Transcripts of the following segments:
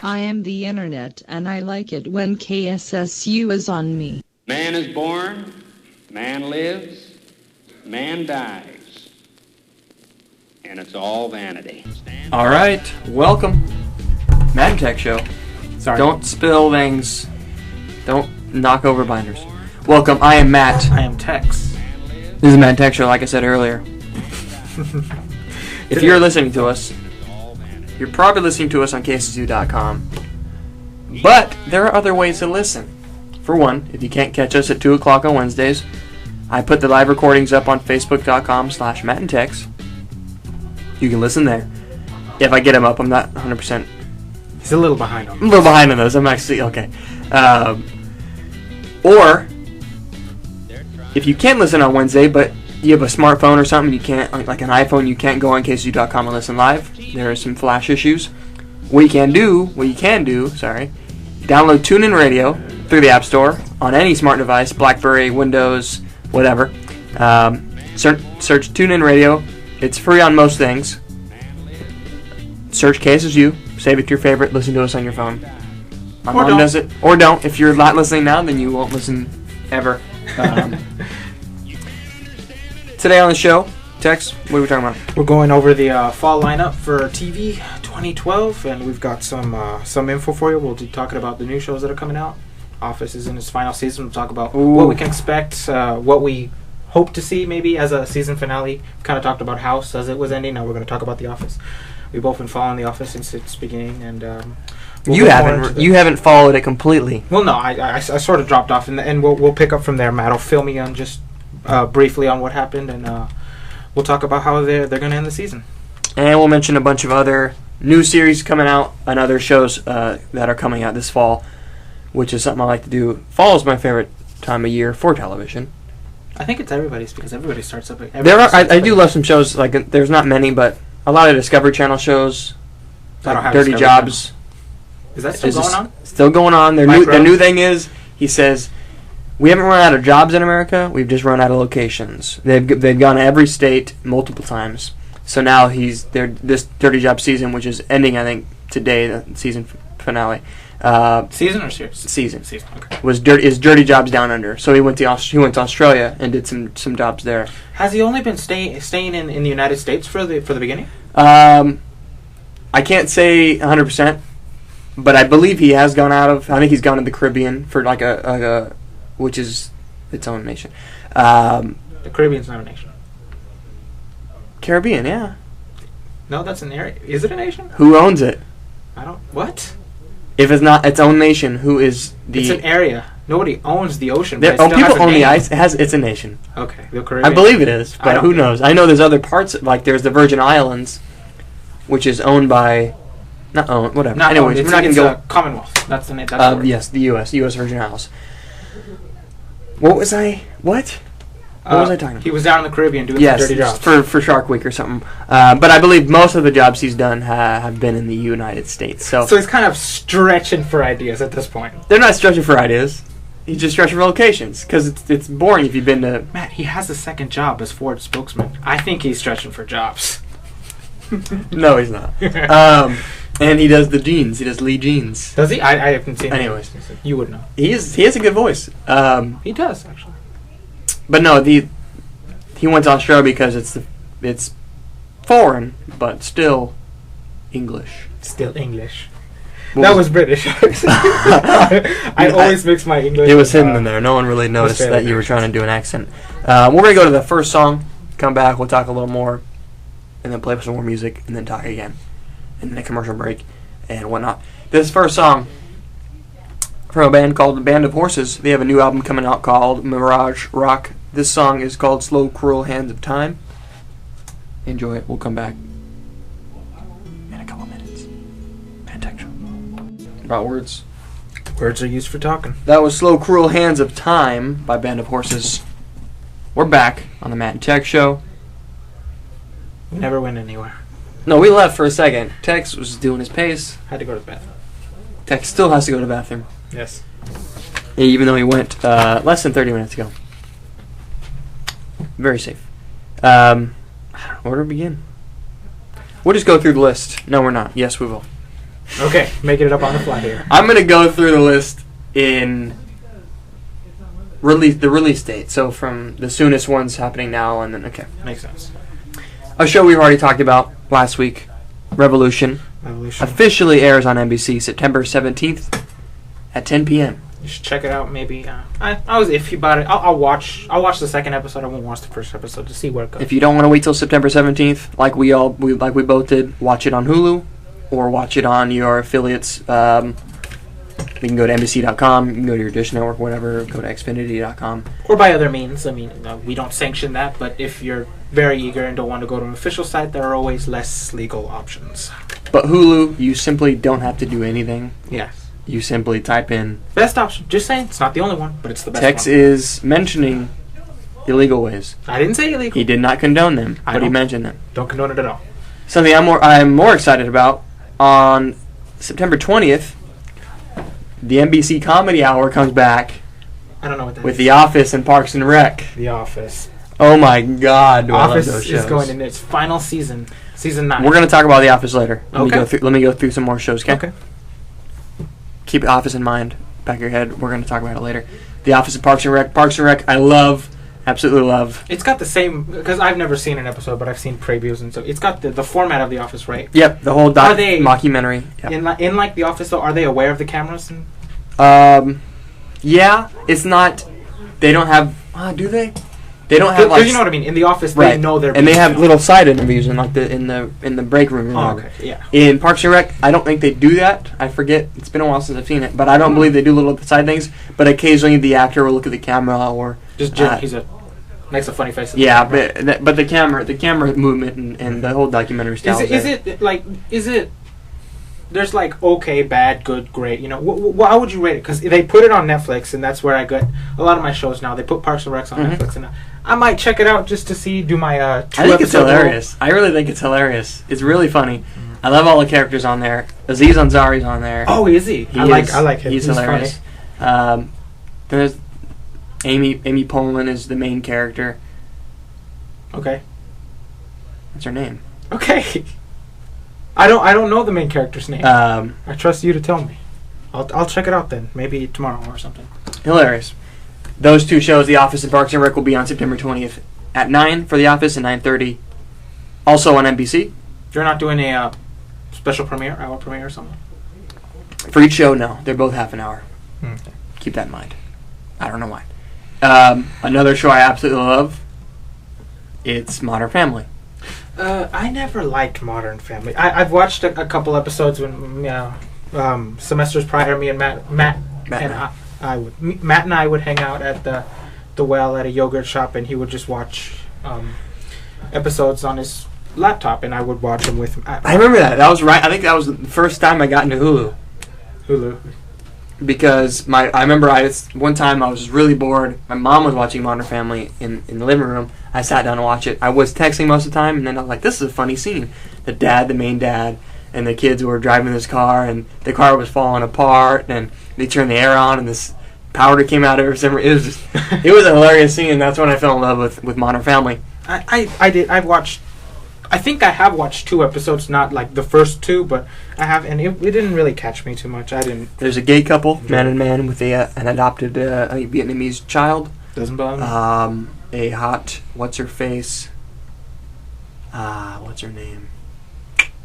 I am the internet and I like it when KSSU is on me. Man is born, man lives, man dies. And it's all vanity. All right, welcome. Matt and Tex Show. Sorry. Don't spill things. Don't knock over binders. Welcome, I am Matt. I am Tex. This is Matt and Tex Show, like I said earlier. If you're listening to us, you're probably listening to us on KSSU.com. But there are other ways to listen. For one, if you can't catch us at 2 o'clock on Wednesdays, I put the live recordings up on Facebook.com/Matt and Tex. You can listen there. If I get them up, I'm not 100%. He's a little behind on I'm a little behind on those. I'm actually, okay. Or, if you can listen on Wednesday, but you have a smartphone or something, you can't, like an iPhone, you can't go on KSU.com and listen live. There are some flash issues. What you can do, download TuneIn Radio through the App Store on any smart device, BlackBerry, Windows, whatever. Search TuneIn Radio. It's free on most things. Search KSSU, save it to your favorite, listen to us on your phone. My mom does it. Or don't. If you're not listening now, then you won't listen ever. Today on the show, Tex, what are we talking about? We're going over the fall lineup for TV 2012, and we've got some info for you. We'll be talking about the new shows that are coming out. Office is in its final season. We'll talk about what we can expect, what we hope to see maybe as a season finale. We kind of talked about House as it was ending. Now we're going to talk about The Office. We've both been following The Office since its beginning, and you haven't followed it completely. Well, no, I sort of dropped off, and we'll pick up from there. Matt will fill me on just briefly on what happened, and we'll talk about how they're going to end the season. And we'll mention a bunch of other new series coming out and other shows that are coming out this fall, which is something I like to do. Fall is my favorite time of year for television. I think it's everybody's because everybody starts up. I do love some shows, like there's not many, but a lot of Discovery Channel shows, like Dirty Jobs. Channel. Is that still going on? Still going on. Their new thing is, he says, we haven't run out of jobs in America. We've just run out of locations. They've gone to every state multiple times. So now this Dirty Job season, which is ending, I think, today, the season finale. Season or series? Season. Okay. Is Dirty Jobs Down Under. So he went to Australia and did some jobs there. Has he only been staying in the United States for the beginning? I can't say 100%, but I believe he has gone out of. I think he's gone to the Caribbean for like a which is its own nation. The Caribbean's not a nation. Caribbean, yeah. No, that's an area. Is it a nation? Who owns it? What? If it's not its own nation, who is the... It's an area. Nobody owns the ocean, but people own the ice. It's a nation. Okay, the Caribbean. I believe it is, but who knows? I know there's other parts, like there's the Virgin Islands, which is owned by... Not owned, whatever. Anyways, we're not going to go... Commonwealth. That's the name. Yes, the U.S. Virgin Islands. What was I... What? What was I talking about? He was down in the Caribbean doing some dirty jobs. for Shark Week or something. But I believe most of the jobs he's done have been in the United States. So he's kind of stretching for ideas at this point. They're not stretching for ideas. He's just stretching for locations because it's boring if you've been to... Matt, he has a second job as Ford spokesman. I think he's stretching for jobs. No, he's not. And he does the jeans. He does Lee jeans. Does he? I haven't seen him. Anyways. You would know. He has a good voice. He does, actually. But no, he went to Australia because it's foreign, but still English. Still English. That was British. I always mix my English. It was hidden in there. No one really noticed that you were trying to do an accent. We're going to go to the first song, come back, we'll talk a little more, and then play some more music, and then talk again. And then a commercial break, and whatnot. This first song from a band called Band of Horses. They have a new album coming out called Mirage Rock. This song is called Slow, Cruel Hands of Time. Enjoy it. We'll come back in a couple minutes. Tex Show. About words. Words are used for talking. That was Slow, Cruel Hands of Time by Band of Horses. We're back on the Matt and Tex Show. We never went anywhere. No, we left for a second. Tex was doing his pace. Had to go to the bathroom. Tex still has to go to the bathroom. Yes. Even though he went less than 30 minutes ago. Very safe. I don't know where to begin. We'll just go through the list. No, we're not. Yes, we will. Okay, making it up on the fly here. I'm going to go through the list in the release date. So from the soonest ones happening now, and then Makes sense. a show we've already talked about last week, Revolution, officially airs on NBC September 17th at 10 p.m. You should check it out. Maybe I was iffy about it. I'll watch the second episode. I won't watch the first episode to see where it goes. If you don't want to wait till September 17th, like we both did, watch it on Hulu or watch it on your affiliates. You can go to NBC.com, you can go to your Dish Network, whatever, go to Xfinity.com. Or by other means. I mean, we don't sanction that, but if you're very eager and don't want to go to an official site, there are always less legal options. But Hulu, you simply don't have to do anything. Yes. You simply type in... Best option. Just saying, it's not the only one, but it's the best Tex one. is mentioning illegal ways. I didn't say illegal. He did not condone them, but he mentioned them. Don't condone it at all. Something I'm more excited about, on September 20th, the NBC Comedy Hour comes back I don't know what that with is. The Office and Parks and Rec. The Office. Oh my God, do I love Office those shows. is going in its final season. Season 9. We're going to talk about The Office later. Let Okay. me go through some more shows, okay? Okay. Keep Office in mind, back of your head. We're going to talk about it later. The Office and Parks and Rec. Parks and Rec, I absolutely love. It's got the same, because I've never seen an episode, but I've seen previews and so it's got the format of The Office, right? Yep, the whole mockumentary. Yep. In like The Office, though, are they aware of the cameras? Yeah, it's not. They don't have. Do they? They don't have Because you know what I mean. In The Office, they know they're. And they have little side interviews in like in the break room. Oh, okay, yeah. In Parks and Rec, I don't think they do that. I forget. It's been a while since I've seen it, but I don't believe they do little side things. But occasionally, the actor will look at the camera or just makes a funny face. Yeah, but the camera movement and the whole documentary style. Is it? There's like okay, bad, good, great. You know, how would you rate it? Because they put it on Netflix, and that's where I get a lot of my shows now. They put Parks and Rec on Netflix, and I might check it out just to see. Do my I think it's hilarious. I really think it's hilarious. It's really funny. I love all the characters on there. Aziz Ansari's on there. Oh, is he? I like him. He's hilarious. There's Amy Poehler is the main character. Okay. What's her name? Okay. I don't know the main character's name. I trust you to tell me. I'll check it out then. Maybe tomorrow or something. Hilarious. Those two shows, The Office and Parks and Rec, will be on September 20th at 9 for The Office and 9:30. Also on NBC. You're not doing a special hour premiere or something? For each show, no. They're both half an hour. Okay. Keep that in mind. I don't know why. Another show I absolutely love, it's Modern Family. I never liked Modern Family. I've watched a couple episodes when semesters prior, me and Matt and I would hang out at the well at a yogurt shop, and he would just watch episodes on his laptop, and I would watch them with him. I remember that. That was right. I think that was the first time I got into Hulu. Because I remember one time I was really bored. My mom was watching Modern Family in the living room. I sat down to watch it. I was texting most of the time, and then I was like, this is a funny scene. The main dad, and the kids were driving this car, and the car was falling apart, and they turned the air on, and this powder came out of it. It was it was a hilarious scene, and that's when I fell in love with Modern Family. I did. I think I have watched 2 episodes, not like the first 2, but I have, and it didn't really catch me too much. I didn't. There's a gay couple, man and man, with an adopted Vietnamese child. Doesn't bother me. A hot, what's her face? What's her name?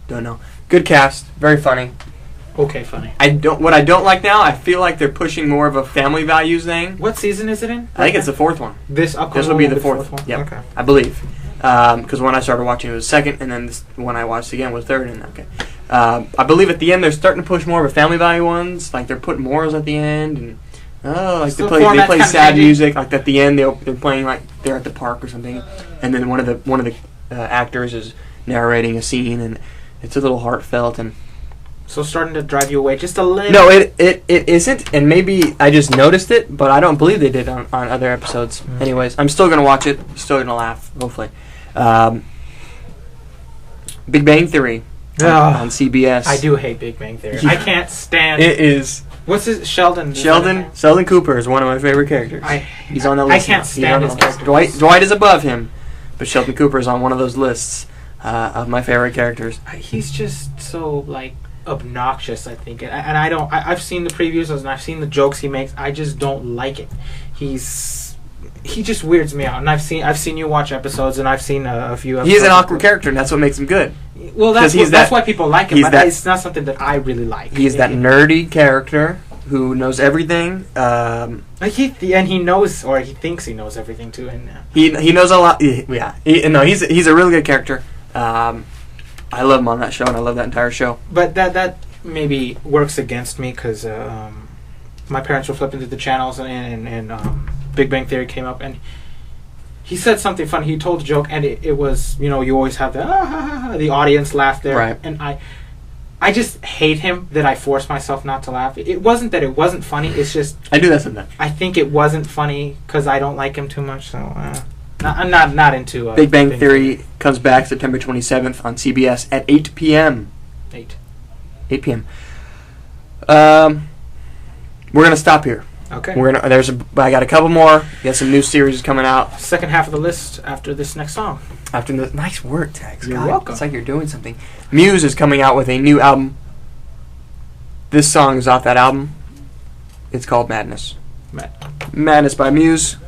Don't know. Good cast, very funny. Okay, funny. What I don't like now, I feel like they're pushing more of a family values thing. What season is it in? I think it's the 4th one. This will be the 4th one. Yep. Okay. I believe. Because when I started watching it was 2nd, and then this one I watched again was 3rd. And okay, I believe at the end they're starting to push more of a family value ones. Like they're putting morals at the end, and they play sad music. Like at the end they're playing like they're at the park or something, and then one of the actors is narrating a scene, and it's a little heartfelt and. So starting to drive you away just a little. No, it isn't, and maybe I just noticed it, but I don't believe they did on other episodes. Mm-hmm. Anyways, I'm still gonna watch it. Still gonna laugh, hopefully. Big Bang Theory on CBS. I do hate Big Bang Theory. I can't stand it. Is what's his Sheldon? Sheldon Cooper is one of my favorite characters. He's on that list. I can't stand his character. Dwight is above him, but Sheldon Cooper is on one of those lists of my favorite characters. He's just so like. obnoxious, I think. And I don't... I've seen the previews and I've seen the jokes he makes. I just don't like it. He just weirds me out. And I've seen you watch episodes, and I've seen a few episodes. He's an awkward character, and that's what makes him good. Well, that's why people like him, but it's not something that I really like. He's that nerdy character who knows everything. He knows, or he thinks he knows everything too. And he knows a lot. Yeah, he's a really good character. I love him on that show, and I love that entire show. But that maybe works against me because my parents were flipping through the channels, and Big Bang Theory came up, and he said something funny. He told a joke, and it was, you always have the audience laugh there. Right. And I just hate him that I force myself not to laugh. It wasn't that it wasn't funny. It's just... I do that sometimes. I think it wasn't funny because I don't like him too much. So I'm not into... Big Bang Theory comes back September 27th on CBS at 8 p.m. 8 p.m. We're going to stop here. Okay. I got a couple more. Got some new series coming out. Second half of the list after this next song. After the nice work, Tex. You're welcome. It's like you're doing something. Muse is coming out with a new album. This song is off that album. It's called Madness. Madness by Muse.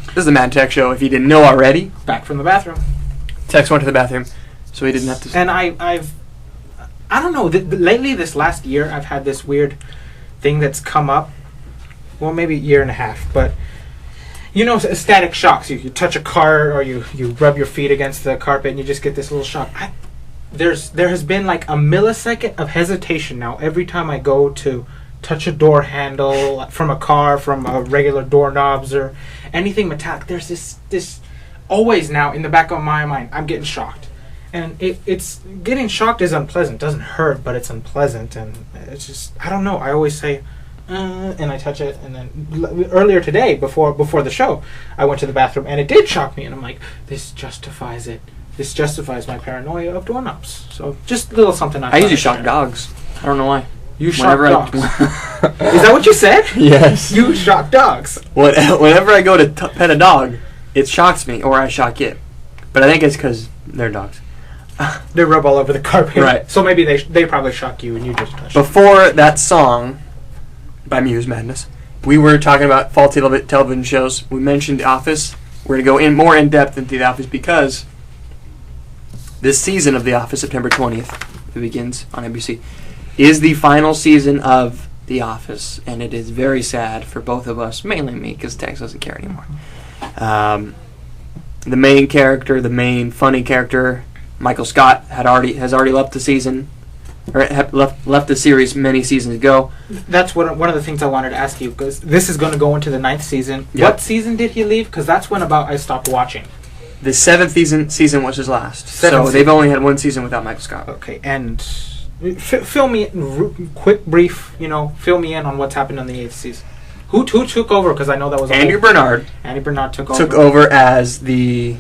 This is the Mad Tex Show. If you didn't know already. Back from the bathroom. Tex went to the bathroom, so he didn't have to. And I don't know. Lately, this last year, I've had this weird thing that's come up. Well, maybe a year and a half, but static shocks. You touch a car or you rub your feet against the carpet and you just get this little shock. There has been like a millisecond of hesitation now every time I go to touch a door handle from a car, from a regular doorknobs or anything metallic. There's this always now in the back of my mind. I'm getting shocked, and it's getting shocked is unpleasant. It doesn't hurt, but it's unpleasant, and it's just I don't know. I always say. And I touch it, and then earlier today, before the show, I went to the bathroom, and it did shock me, and I'm like, this justifies it. This justifies my paranoia of doorknobs. So just a little something. I usually shock dogs. I don't know why. You shock dogs. Is that what you said? Yes. You shock dogs. Whenever I go to pet a dog, it shocks me, or I shock it. But I think it's because they're dogs. They rub all over the carpet. Right. So maybe they probably shock you, and you just touch Before that song by Muse, Madness, we were talking about fall television shows. We mentioned The Office. We're going to go more in depth into The Office because this season of The Office, September 20th, it begins on NBC, is the final season of The Office, and it is very sad for both of us, mainly me, because Tex doesn't care anymore. The main character, the main funny character, Michael Scott, has already left the season. Or left the series many seasons ago. That's one of the things I wanted to ask you, because this is going to go into the 9th season. Yep. What season did he leave? Because that's when I stopped watching. The 7th season was his last. So they've only had one season without Michael Scott. Okay, and fill me in, quick brief, fill me in on what's happened in the 8th season. Who took over? Because I know that was Andy Bernard. Andy Bernard took over as the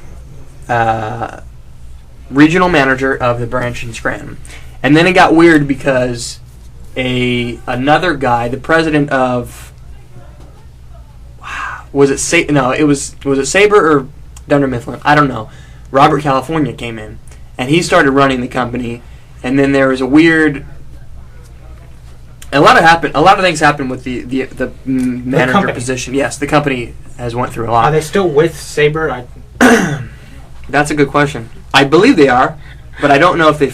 regional manager of the branch in Scranton. And then it got weird because another guy, the president of was it Sabre or Dunder Mifflin? I don't know. Robert California came in, and he started running the company. And then there was a lot of things happened with the manager position. Yes, the company has went through a lot. Are they still with Sabre? That's a good question. I believe they are, but I don't know if they.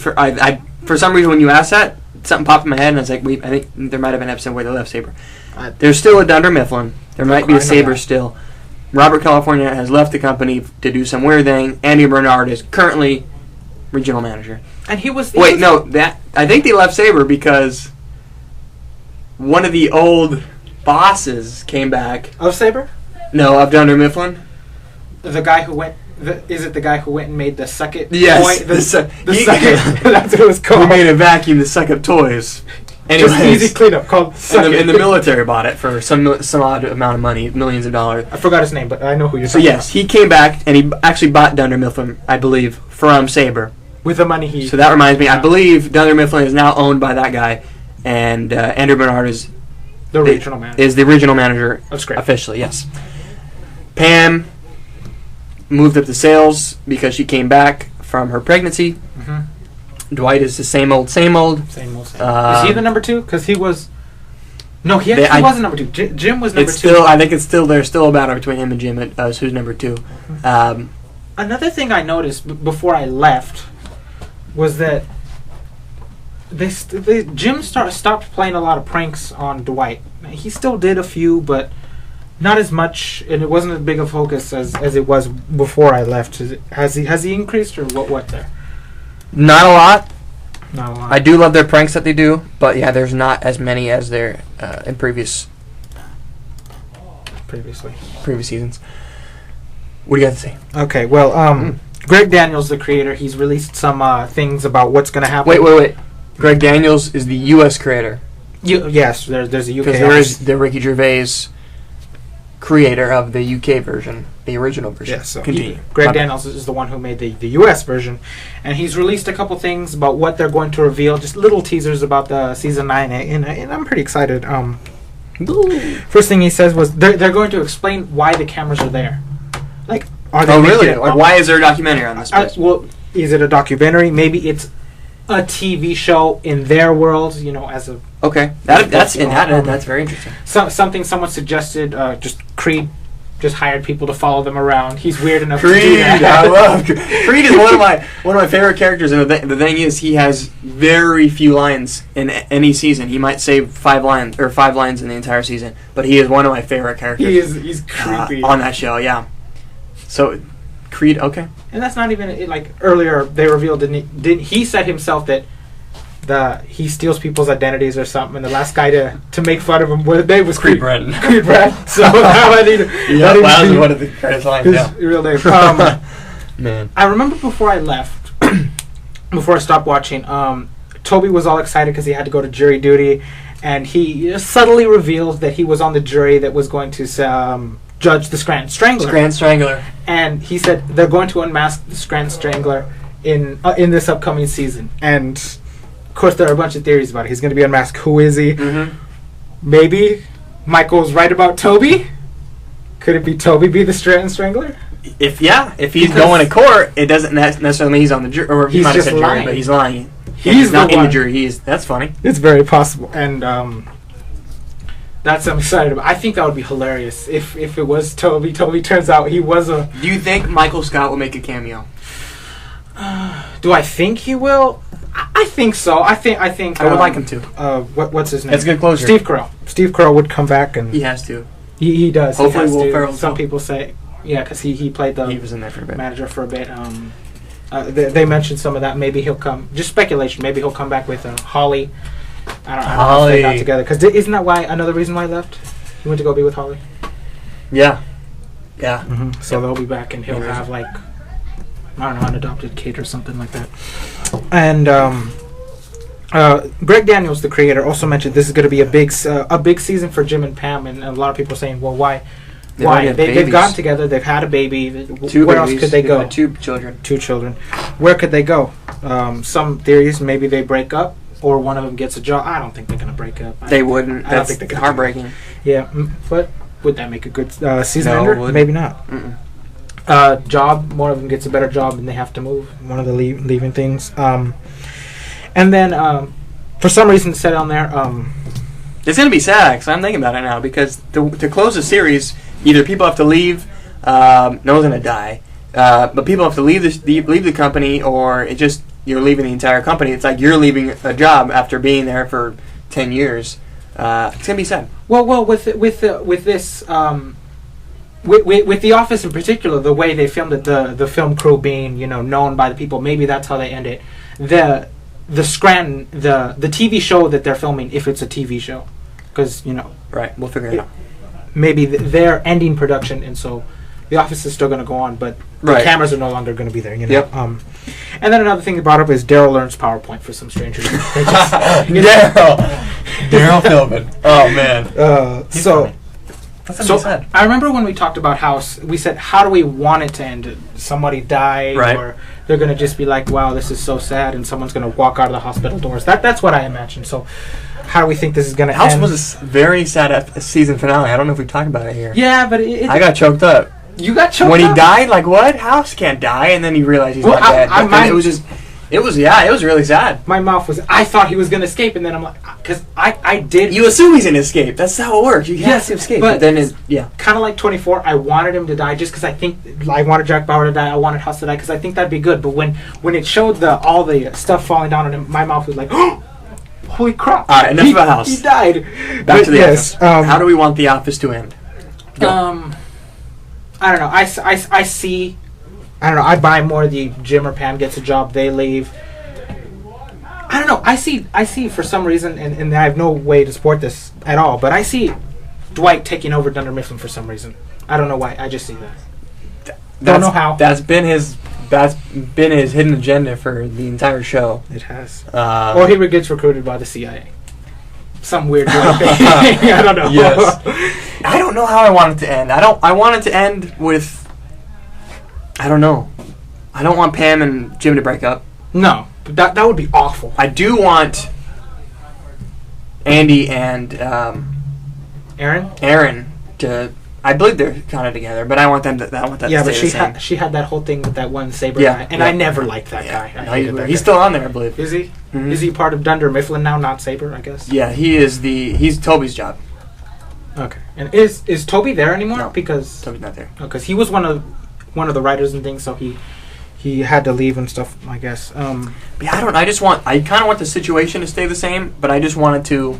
For some reason, when you asked that, something popped in my head, and I was like, I think there might have been an episode where they left Sabre. There's still a Dunder Mifflin. There might be a Sabre still. Robert California has left the company to do some weird thing. Andy Bernard is currently regional manager. And I think they left Sabre because one of the old bosses came back. Of Sabre? No, of Dunder Mifflin. The guy who went... Is it the guy who went and made the suck it? Yes, the suck it. That's what it was called. Who made a vacuum to suck up toys. Anyways, just easy cleanup called suck it. And the military bought it for some odd amount of money, millions of dollars. I forgot his name, but I know who you're talking about. So yes, he came back and he actually bought Dunder Mifflin, I believe, from Sabre. With the money he... So that reminds me, I believe Dunder Mifflin is now owned by that guy, and Andrew Bernard is... The regional manager. Is the regional manager. That's great. Officially, yes. Pam moved up to sales because she came back from her pregnancy. Mm-hmm. Dwight is the same old, same old. Same old. Is he the number 2? Because he was. No, he wasn't number 2. Jim was number 2. Still, I think it's still there's still a battle between him and Jim as who's number 2. Another thing I noticed before I left was that Jim stopped playing a lot of pranks on Dwight. He still did a few, but not as much, and it wasn't as big a focus as it was before I left. Has he increased, or what there? Not a lot. Not a lot. I do love their pranks that they do, but yeah, there's not as many as there in previous seasons. What do you got to say? Okay, well, Greg Daniels, the creator, he's released some things about what's going to happen. Wait. Greg Daniels is the U.S. creator. Yes, there's a UK. Because there is the Ricky Gervais creator of the UK version, the original version. Yes, so Greg Daniels is the one who made the US version, and he's released a couple things about what they're going to reveal, just little teasers about the season 9, and I'm pretty excited. First thing he says was they're going to explain why the cameras are there. Like, are they? Oh, really? Like, why is there a documentary on this place? Well, is it a documentary? Maybe it's a TV show in their world, as a... Okay. That's very interesting. Something someone suggested, just Creed just hired people to follow them around. He's weird enough to do that. I love Creed. Creed is one of my favorite characters, and the thing is, he has very few lines in any season. He might say 5 lines in the entire season, but he is one of my favorite characters. He's creepy. On that show, yeah. So, Creed, okay. And that's not even, like, earlier they revealed, didn't he said himself that he steals people's identities or something, and the last guy to make fun of him was Creed Bratton. Creed Bratton. So now I need that was one of the greatest lines. His real name. Man, I remember before I left, before I stopped watching, Toby was all excited because he had to go to jury duty, and he subtly revealed that he was on the jury that was going to judge the Scranton Strangler. And he said they're going to unmask the Scranton Strangler in this upcoming season. And of course, there are a bunch of theories about it. He's going to be unmasked. Who is he? Mm-hmm. Maybe Michael's right about Toby. Could it be Toby be the Scranton Strangler? If he's going to court, it doesn't necessarily mean he's on the jury, or he might have said jury, but he's lying. He's not in the jury. That's funny. It's very possible, and that's what I'm excited about. I think that would be hilarious if it was Toby. Toby turns out he was a... Do you think Michael Scott will make a cameo? Do I think he will? I think so. I think I would like him to. What's his name? That's a good closure. Steve Carell. Steve Carell would come back, and he has to. He does. Hopefully, Will Ferrell. Some people say, because he played the... He was in there for a bit. Manager for a bit. They mentioned some of that. Maybe he'll come. Just speculation. Maybe he'll come back with Holly. I don't know if they got together. Because isn't that another reason why he left? He went to go be with Holly. Yeah. Mm-hmm. So they'll be back, and he'll have like, I don't know, an adopted kid or something like that. And Greg Daniels, the creator, also mentioned this is going to be a big season for Jim and Pam, and a lot of people saying, well, why? They've gotten together, they've had a baby. Where else could they go? 2 children. 2 children. Where could they go? Some theories, maybe they break up, or one of them gets a job. I don't think they're going to break up. They wouldn't. I don't think they're heartbreaking. Yeah, but would that make a good season ender? Maybe not. Mm-mm. Job, one of them gets a better job and they have to move. One of the leaving things. And then, for some reason, it said on there... it's going to be sad, because I'm thinking about it now, because to close the series, either people have to leave, no one's going to die, but people have to leave the company, or it just you're leaving the entire company. It's like you're leaving a job after being there for 10 years. It's going to be sad. Well, with this... With The Office in particular, the way they filmed it, the film crew being known by the people, maybe that's how they end it. The Scranton, the TV show that they're filming, if it's a TV show, because right, we'll figure it out. Maybe they're ending production, and so The Office is still going to go on, but the cameras are no longer going to be there. Yep. And then another thing they brought up is Daryl learns PowerPoint for some strange reason. Daryl Philbin. Oh man. So I remember when we talked about how we said, how do we want it to end? Somebody died, or they're going to just be like, wow, this is so sad, and someone's going to walk out of the hospital doors. That's what I imagine. So how do we think this is going to end? House was a very sad season finale. I don't know if we talked about it here. Yeah, but I got choked up. You got choked up? When he died, like, what? House can't die, and then he realized he's not dead. It was just... It was really sad. My mouth was. I thought he was gonna escape, and then I'm like, because I did. You assume he's gonna escape. That's how it works. You have to escape. But then kind of like 24. I wanted him to die just because I wanted Jack Bauer to die. I wanted Huss to die because I think that'd be good. But when it showed all the stuff falling down on him, my mouth was like, oh, holy crap! All right, enough about House. He died. Back to the Office. How do we want the Office to end? I don't know. I see. I don't know. I buy more the Jim or Pam gets a job, they leave. I don't know. I see for some reason, and I have no way to support this at all, but I see Dwight taking over Dunder Mifflin for some reason. I don't know why. I just see that. Don't know how. That's been his hidden agenda for the entire show. It has. Or he gets recruited by the CIA. Some weird thing. I don't know. Yes. I don't know how I want it to end. I want it to end with. I don't know. I don't want Pam and Jim to break up. No, that would be awful. I do want Andy and Aaron to. I believe they're kind of together, but I want them to. I want that. Yeah, to stay but she had that whole thing with that one Saber guy, and I never liked that guy. No, he's still on there, I believe. Is he? Mm-hmm. Is he part of Dunder Mifflin now? Not Saber, I guess. Yeah, he's Toby's job. Okay, and is Toby there anymore? No, because Toby's not there. Because he was one of the writers and things, so he had to leave and stuff, I guess. But yeah, I kind of want the situation to stay the same, but I just wanted to.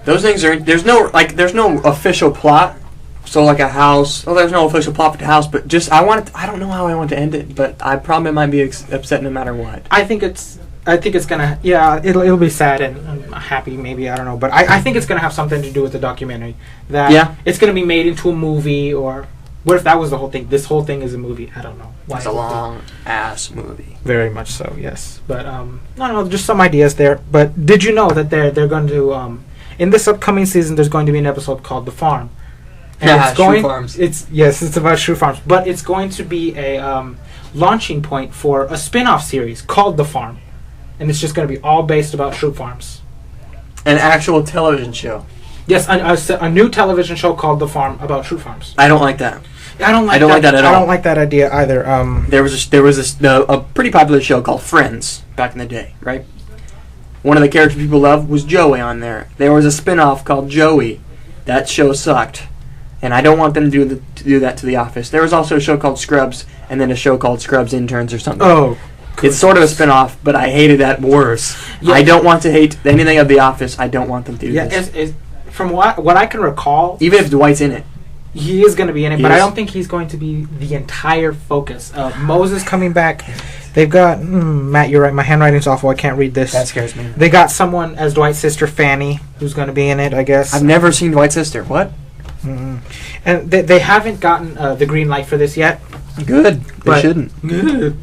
Those things there's no official plot, so like a house. Oh, there's no official plot for the house, but just I don't know how I want to end it, but I probably might be upset no matter what. I think it's gonna it'll be sad and happy maybe, I don't know, but I think it's gonna have something to do with the documentary, that it's gonna be made into a movie. Or what if that was the whole thing? This whole thing is a movie. I don't know. It's a long ass movie. Very much so, yes. But I don't know, just some ideas there. But did you know that they're going to in this upcoming season there's going to be an episode called The Farm. And it's going, Shoe Farms. It's about shoe farms, but it's going to be a launching point for a spin-off series called The Farm. And it's just going to be all based about shoe farms. An actual television show. Yes, a new television show called The Farm about shoe farms. I don't like that. I don't like that at all. I don't like that idea either. There was a pretty popular show called Friends back in the day, right? One of the characters people loved was Joey on there. There was a spin-off called Joey. That show sucked. And I don't want them to do that to The Office. There was also a show called Scrubs, and then a show called Scrubs Interns or something. Oh, it's sort of a spin-off, but I hated that worse. Yeah. I don't want to hate anything of The Office. I don't want them to do this. From what I can recall, even if Dwight's in it, he is going to be in it, but I don't think he's going to be the entire focus. Moses coming back. They've got Matt. You're right. My handwriting's awful. I can't read this. That scares me. They got someone as Dwight's sister, Fanny, who's going to be in it, I guess. I've never seen Dwight's sister. What? Mm-hmm. And they haven't gotten the green light for this yet. Good. They shouldn't. Good.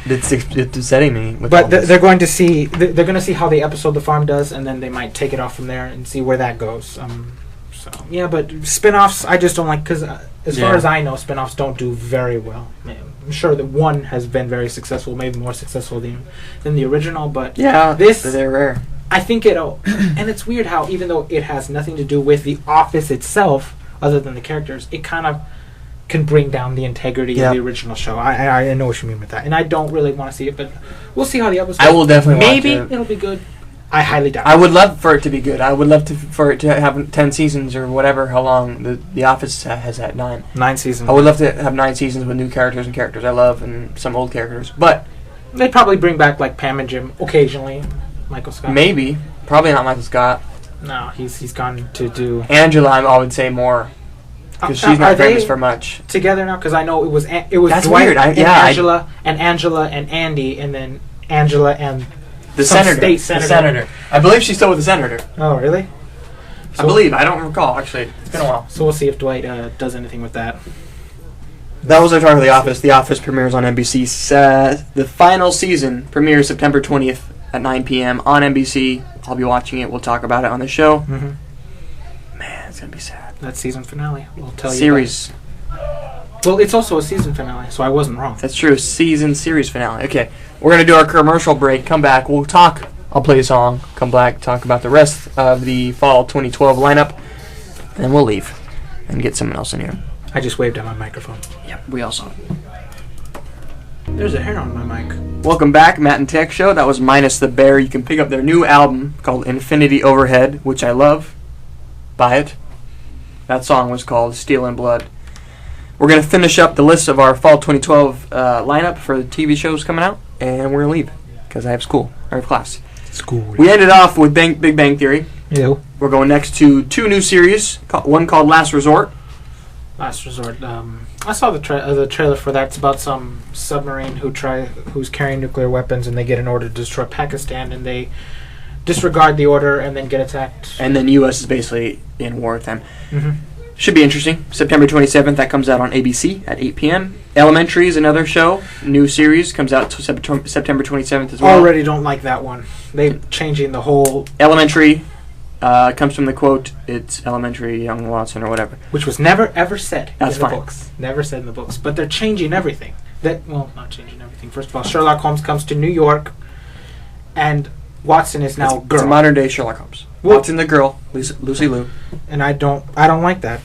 It's upsetting me. But they're going to see. They're going to see how the episode The Farm does, and then they might take it off from there and see where that goes. So yeah, but spin-offs I just don't like, because as far as I know, spin-offs don't do very well. I'm sure that one has been very successful, maybe more successful than the original, but they're rare. I think it'll, and it's weird how even though it has nothing to do with The Office itself, other than the characters, it kind of can bring down the integrity of the original show. I know what you mean with that, and I don't really want to see it, but we'll see how the episode. I will definitely. Maybe it'll be good. I highly doubt. I would love for it to be good. I would love for it to have 10 seasons or whatever. How long the Office has had 9 seasons. I would love to have 9 seasons with new characters and characters I love and some old characters. But they'd probably bring back like Pam and Jim occasionally. Michael Scott. Maybe. Probably not Michael Scott. No, he's gone to do Angela. I would say more because she's not famous for much. Together now, because I know it was That's Dwight weird. and Angela and Andy, and then Angela and the state senator. The senator. I believe she's still with the senator. Oh, really? I believe. I don't recall, actually. It's been a while. So we'll see if Dwight does anything with that. That was our talk of The Office. The Office premieres on NBC. The final season premieres September 20th at 9 p.m. on NBC. I'll be watching it. We'll talk about it on the show. Mm-hmm. Man, it's going to be sad. That season finale. We'll tell you. Series. Well, it's also a season finale, so I wasn't wrong. That's true. Series finale. Okay. We're going to do our commercial break. Come back. We'll talk. I'll play a song. Come back. Talk about the rest of the fall 2012 lineup. Then we'll leave and get someone else in here. I just waved at my microphone. Yep. We also. There's a hair on my mic. Welcome back, Matt and Tex Show. That was Minus the Bear. You can pick up their new album called Infinity Overhead, which I love. Buy it. That song was called Steel and Blood. We're going to finish up the list of our fall 2012 lineup for the TV shows coming out, and we're going to leave because I have school. I have class. School. We ended off with Big Bang Theory. Ew. We're going next to two new series. One called Last Resort. Last Resort. I saw the trailer for that. It's about some submarine who's carrying nuclear weapons, and they get an order to destroy Pakistan, and they disregard the order and then get attacked. And then U.S. is basically in war with them. Mm-hmm. Should be interesting. September 27th, that comes out on ABC at 8 p.m. Elementary is another show. New series comes out September 27th as well. Already don't like that one. They're changing the whole... Elementary comes from the quote, it's elementary, young Watson, or whatever. Which was never, ever said in the fine. books. Never said in the books. But they're changing everything. Not changing everything. First of all, Sherlock Holmes comes to New York, and Watson is now girl. It's a modern-day Sherlock Holmes. Well, Watson the girl, Lucy Liu. And I don't like that.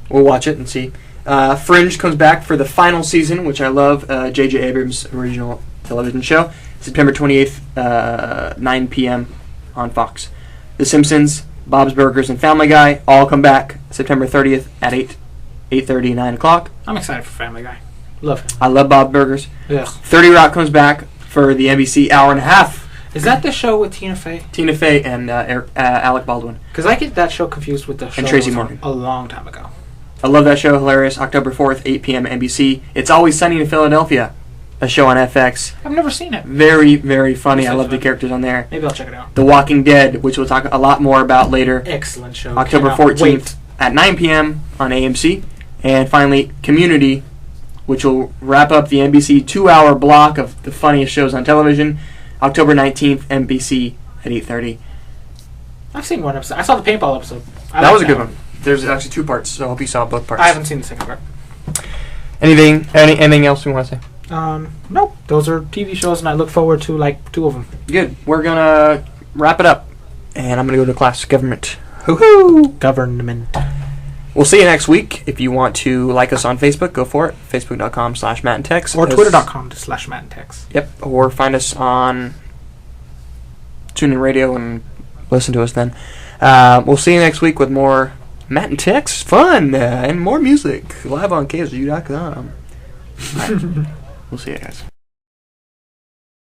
We'll watch it and see. Fringe comes back for the final season, which I love. J.J. Abrams' original television show. September 28th, 9 p.m. on Fox. The Simpsons, Bob's Burgers, and Family Guy all come back September 30th at 8:30, 9 o'clock. I'm excited for Family Guy. Love him. I love Bob's Burgers. Yeah. 30 Rock comes back for the NBC hour and a half. Is that the show with Tina Fey? Tina Fey and Alec Baldwin. Because I get that show confused with the show And Tracy Morgan. a long time ago. I love that show. Hilarious. October 4th, 8 p.m. NBC. It's Always Sunny in Philadelphia. A show on FX. I've never seen it. Very, very funny. I love the characters on there. Maybe I'll check it out. The Walking Dead, which we'll talk a lot more about later. Excellent show. October 14th at 9 p.m. on AMC. And finally, Community, which will wrap up the NBC 2-hour block of the funniest shows on television. October 19th, NBC at 8:30. I've seen one episode. I saw the paintball episode. That was a good one. There's actually 2 parts, so I hope you saw both parts. I haven't seen the second part. Anything else we want to say? Nope. Those are TV shows, and I look forward to, 2 of them. Good. We're going to wrap it up, and I'm going to go to class. Government. Hoo-hoo! Government. We'll see you next week. If you want to like us on Facebook, go for it. Facebook.com/MattandTex. Or Twitter.com/MattandTex. Yep. Or find us on TuneIn Radio and listen to us then. We'll see you next week with more Matt and Tex fun and more music live on KSU.com. All right. We'll see you guys.